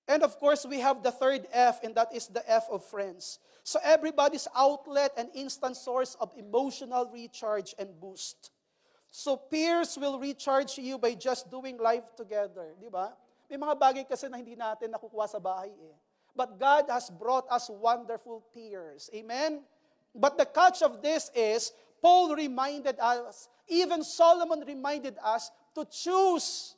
And of course, we have the third F, and that is the F of friends. So everybody's outlet and instant source of emotional recharge and boost. So peers will recharge you by just doing life together. Di ba? May mga bagay kasi na hindi natin nakukuha sa bahay eh. But God has brought us wonderful peers. Amen? But the catch of this is, Paul reminded us, even Solomon reminded us to choose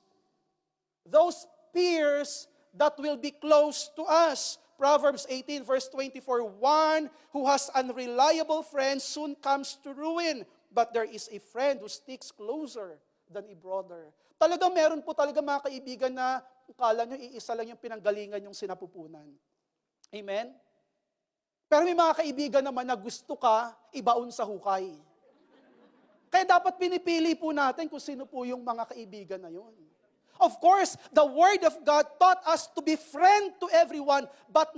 those peers that will be close to us. Proverbs 18 verse 24, one who has unreliable friends soon comes to ruin, but there is a friend who sticks closer than a brother. Talagang meron po talaga mga kaibigan na akala nyo iisa lang yung pinanggalingan yung sinapupunan. Amen? Pero may mga kaibigan naman na gusto ka ibaon sa hukay. Kaya dapat pinipili po natin kung sino po yung mga kaibigan na yun. Of course, the Word of God taught us to be friend to everyone, but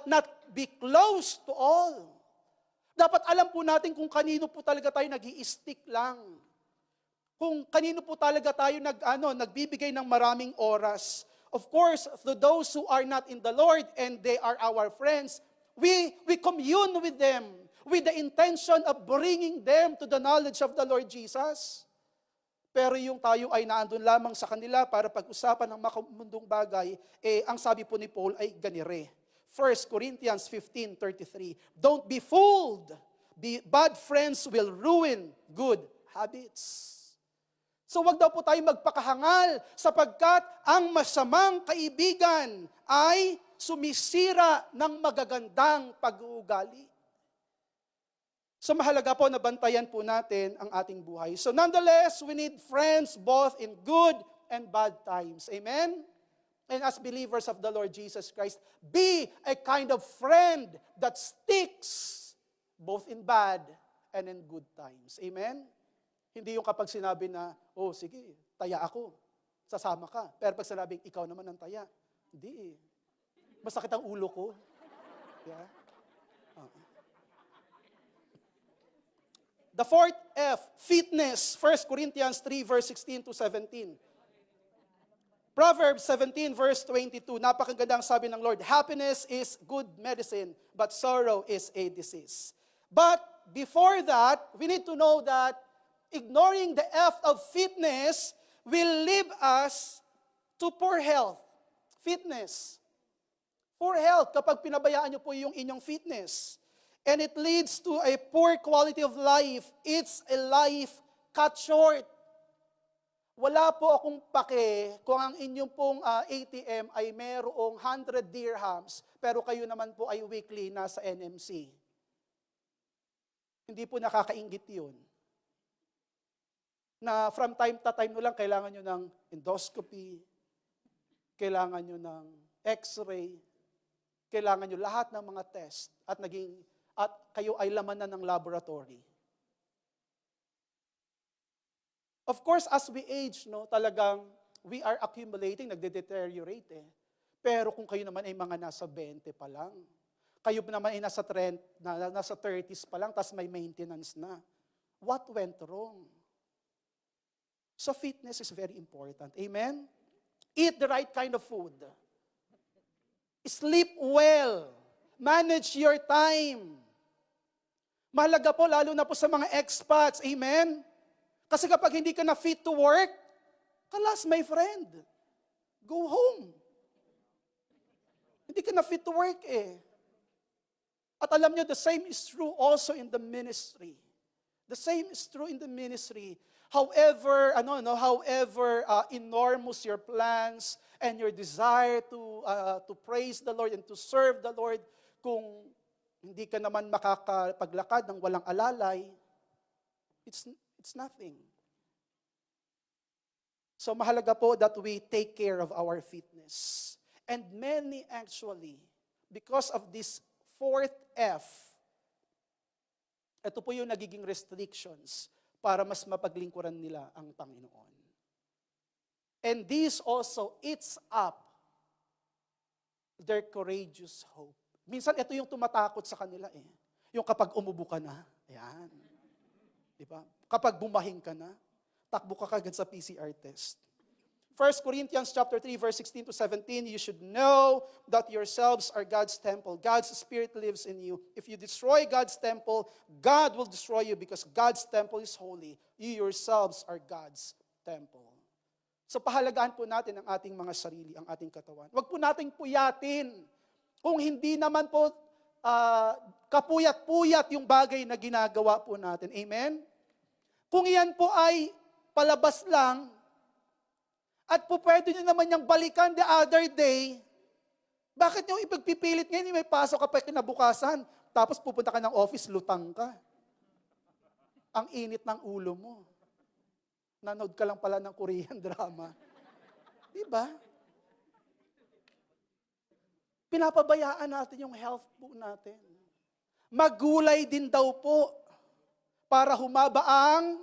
not be close to all. Dapat alam po natin kung kanino po talaga tayo nag-i-stick lang. Kung kanino po talaga tayo nagbibigay ng maraming oras. Of course, to those who are not in the Lord and they are our friends, we commune with them with the intention of bringing them to the knowledge of the Lord Jesus. Pero yung tayo ay naandun lamang sa kanila para pag-usapan ng makamundong bagay, ang sabi po ni Paul ay ganire. 1 Corinthians 15:33, don't be fooled. Bad friends will ruin good habits. So wag daw po tayo magpakahangal sapagkat ang masamang kaibigan ay sumisira ng magagandang pag-uugali. So mahalaga po na bantayan po natin ang ating buhay. So nonetheless, we need friends both in good and bad times. Amen? And as believers of the Lord Jesus Christ, be a kind of friend that sticks both in bad and in good times. Amen? Hindi yung kapag sinabi na, oh sige, taya ako, sasama ka. Pero pag sinabing, ikaw naman ang taya, hindi eh. Masakit ang ulo ko. Yeah? The fourth F, fitness. 1 Corinthians 3 verse 16 to 17. Proverbs 17 verse 22. Napakagandang sabi ng Lord, happiness is good medicine, but sorrow is a disease. But before that, we need to know that ignoring the F of fitness will lead us to poor health. Fitness. Poor health kapag pinabayaan nyo po yung inyong fitness. And it leads to a poor quality of life. It's a life cut short. Wala po akong pake kung ang inyong pong ATM ay merong 100 dirhams, pero kayo naman po ay weekly nasa NMC. Hindi po nakakainggit yun. Na from time to time lang, kailangan nyo ng endoscopy, kailangan nyo ng x-ray, kailangan nyo lahat ng mga test at kayo ay laman na ng laboratory. Of course, as we age, talagang we are accumulating, nagde-deteriorate eh. Pero kung kayo naman ay mga nasa 20 pa lang, kayo naman ay nasa 30s pa lang, tas may maintenance na. What went wrong? So fitness is very important. Amen? Eat the right kind of food. Sleep well. Manage your time. Mahalaga po, lalo na po sa mga expats. Amen? Kasi kapag hindi ka na fit to work, kalas, my friend. Go home. Hindi ka na fit to work eh. At alam nyo, the same is true also in the ministry. The same is true in the ministry. However enormous your plans and your desire to praise the Lord and to serve the Lord, kung hindi ka naman makakapaglakad ng walang alalay, it's nothing. So mahalaga po that we take care of our fitness. And many actually, because of this fourth F, ito po yung nagiging restrictions para mas mapaglingkuran nila ang Panginoon. And this also eats up their courageous hope. Minsan ito yung tumatakot sa kanila eh. Yung kapag umubo ka na, ayan. Di ba? Kapag bumahing ka na, takbo ka kagad sa PCR test. 1 Corinthians chapter 3, verse 16 to 17, you should know that yourselves are God's temple. God's Spirit lives in you. If you destroy God's temple, God will destroy you because God's temple is holy. You yourselves are God's temple. So pahalagaan po natin ang ating mga sarili, ang ating katawan. Huwag po nating puyatin. Kung hindi naman po kapuyat-puyat yung bagay na ginagawa po natin. Amen? Kung yan po ay palabas lang, at po pwede nyo naman yung balikan the other day, bakit nyo ipagpipilit ngayon, may pasok ka pa kinabukasan, tapos pupunta ka ng office, lutang ka. Ang init ng ulo mo. Nanood ka lang pala ng Korean drama. Diba? Pinapabayaan natin yung health po natin. Magulay din daw po para humaba ang.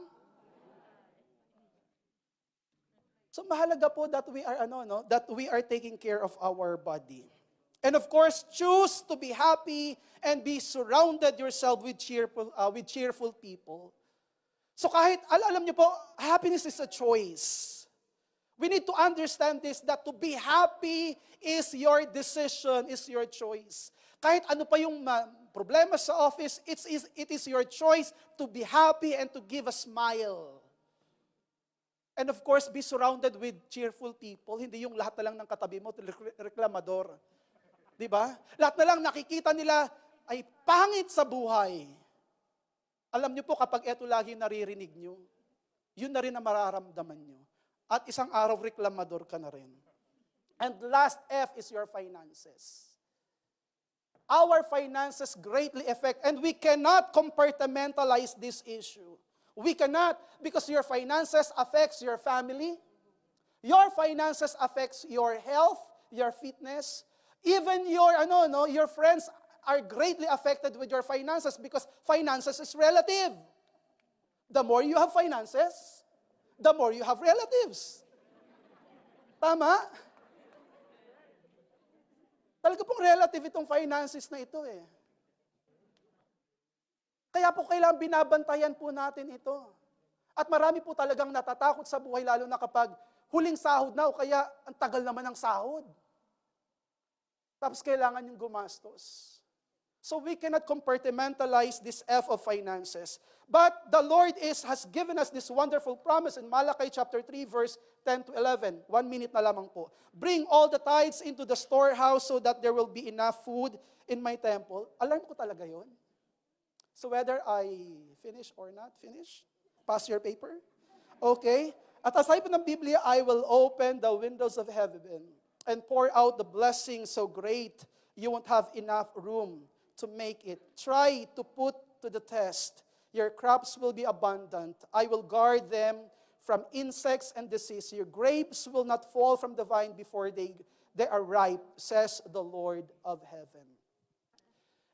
So mahalaga po that we are taking care of our body. And of course, choose to be happy and be surrounded yourself with cheerful people. So kahit alam niyo po, happiness is a choice. We need to understand this, that to be happy is your decision, is your choice. Kahit ano pa yung problema sa office, it is your choice to be happy and to give a smile. And of course, be surrounded with cheerful people. Hindi yung lahat na lang ng katabi mo, reklamador. Diba? Lahat na lang nakikita nila ay pangit sa buhay. Alam niyo po, kapag eto lagi naririnig niyo, yun na rin ang mararamdaman niyo. At isang araw, reklamador ka na rin. And last F is your finances. Our finances greatly affect, and we cannot compartmentalize this issue. We cannot, because your finances affects your family, your finances affects your health, your fitness, even your friends are greatly affected with your finances because finances is relative. The more you have finances, the more you have relatives. Tama? Talaga pong relative itong finances na ito eh. Kaya po kailangan binabantayan po natin ito. At marami po talagang natatakot sa buhay, lalo na kapag huling sahod na o kaya ang tagal naman ng sahod. Tapos kailangan yung gumastos. So we cannot compartmentalize this F of finances. But the Lord has given us this wonderful promise in Malachi chapter 3 verse 10 to 11. 1 minute na lamang po. Bring all the tithes into the storehouse so that there will be enough food in my temple. Alam ko talaga yon. So whether I finish or not finish, pass your paper. Okay? At aside po ng Biblia, I will open the windows of heaven and pour out the blessing so great you won't have enough room to make it. Try to put to the test. Your crops will be abundant. I will guard them from insects and disease. Your grapes will not fall from the vine before they are ripe, says the Lord of heaven.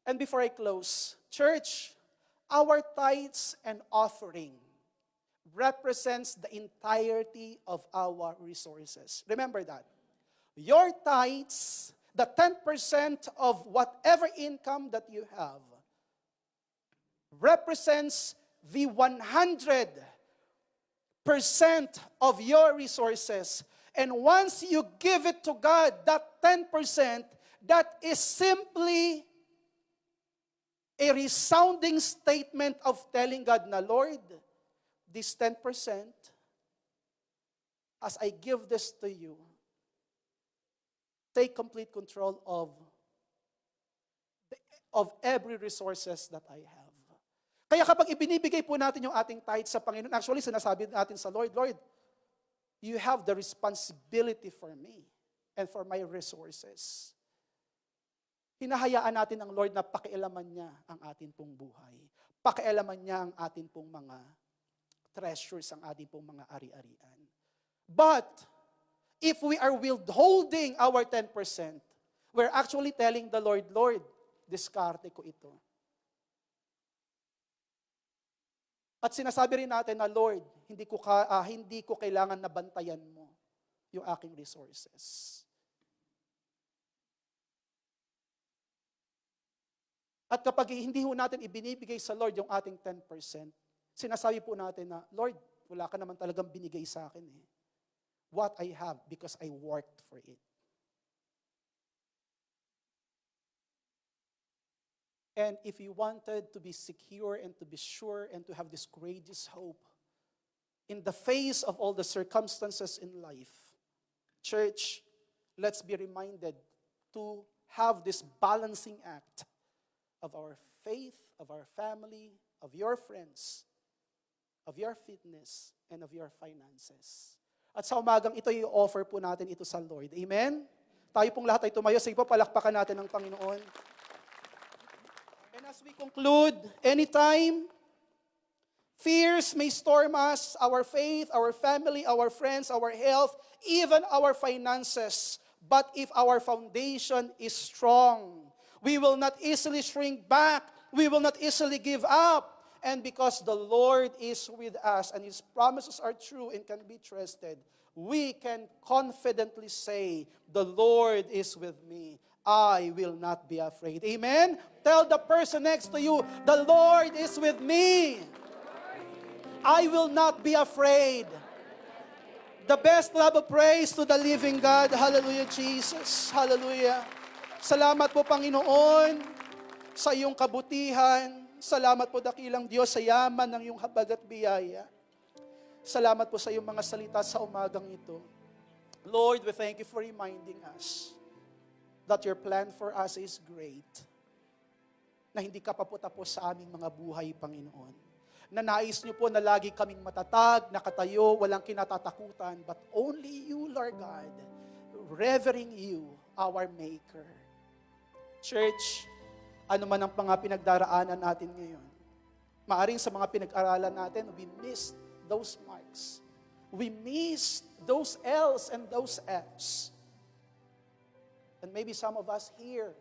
And before I close, church, our tithes and offering represents the entirety of our resources. Remember that. Your tithes, the 10% of whatever income that you have, represents the 100% of your resources. And once you give it to God, that 10%, that is simply a resounding statement of telling God na, Lord, this 10%, as I give this to you, take complete control of every resources that I have. Kaya kapag ibinibigay po natin yung ating tithes sa Panginoon, actually sinasabi natin sa Lord, Lord, you have the responsibility for me and for my resources. Hinahayaan natin ang Lord na pakialaman niya ang atin pong buhay. Pakialaman niya ang atin pong mga treasures, ang atin pong mga ari-arian. But, if we are withholding our 10%, we're actually telling the Lord, Lord, diskarte ko ito. At sinasabi rin natin na, Lord, hindi ko kailangan na bantayan mo yung aking resources. At kapag hindi ho natin ibinibigay sa Lord yung ating 10%, sinasabi po natin na, Lord, wala ka naman talagang binigay sa akin eh. what I have because I worked for it. And if you wanted to be secure and to be sure and to have this courageous hope in the face of all the circumstances in life, church, let's be reminded to have this balancing act of our faith, of our family, of your friends, of your fitness, and of your finances. At sa umagang ito, i-offer po natin ito sa Lord. Amen? Tayo pong lahat ay tumayo. Sige po, palakpakan natin ang Panginoon. And as we conclude, anytime fears may storm us, our faith, our family, our friends, our health, even our finances. But if our foundation is strong, we will not easily shrink back. We will not easily give up. And because the Lord is with us and His promises are true and can be trusted, we can confidently say, the Lord is with me. I will not be afraid. Amen? Tell the person next to you, the Lord is with me. I will not be afraid. The best love of praise to the living God. Hallelujah, Jesus. Hallelujah. Salamat po, Panginoon, sa iyong kabutihan. Salamat po, dakilang Diyos, sa yaman ng iyong habag at biyaya. Salamat po sa iyong mga salita sa umagang ito. Lord, we thank you for reminding us that your plan for us is great. Na hindi ka paputapos sa aming mga buhay, Panginoon. Na nais niyo po na lagi kaming matatag, nakatayo, walang kinatatakutan, but only you, Lord God, revering you, our Maker. Church, ano man ang mga pinagdaraanan natin ngayon, maaring sa mga pinag-aralan natin, we missed those marks. We missed those L's and those F's. And maybe some of us here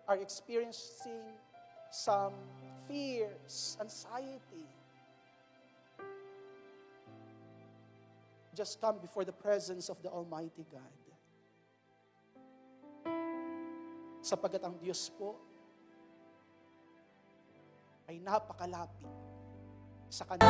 are experiencing some fears, anxiety. Just come before the presence of the Almighty God. Sapagat ang Diyos po ay napakalapit sa Kanya.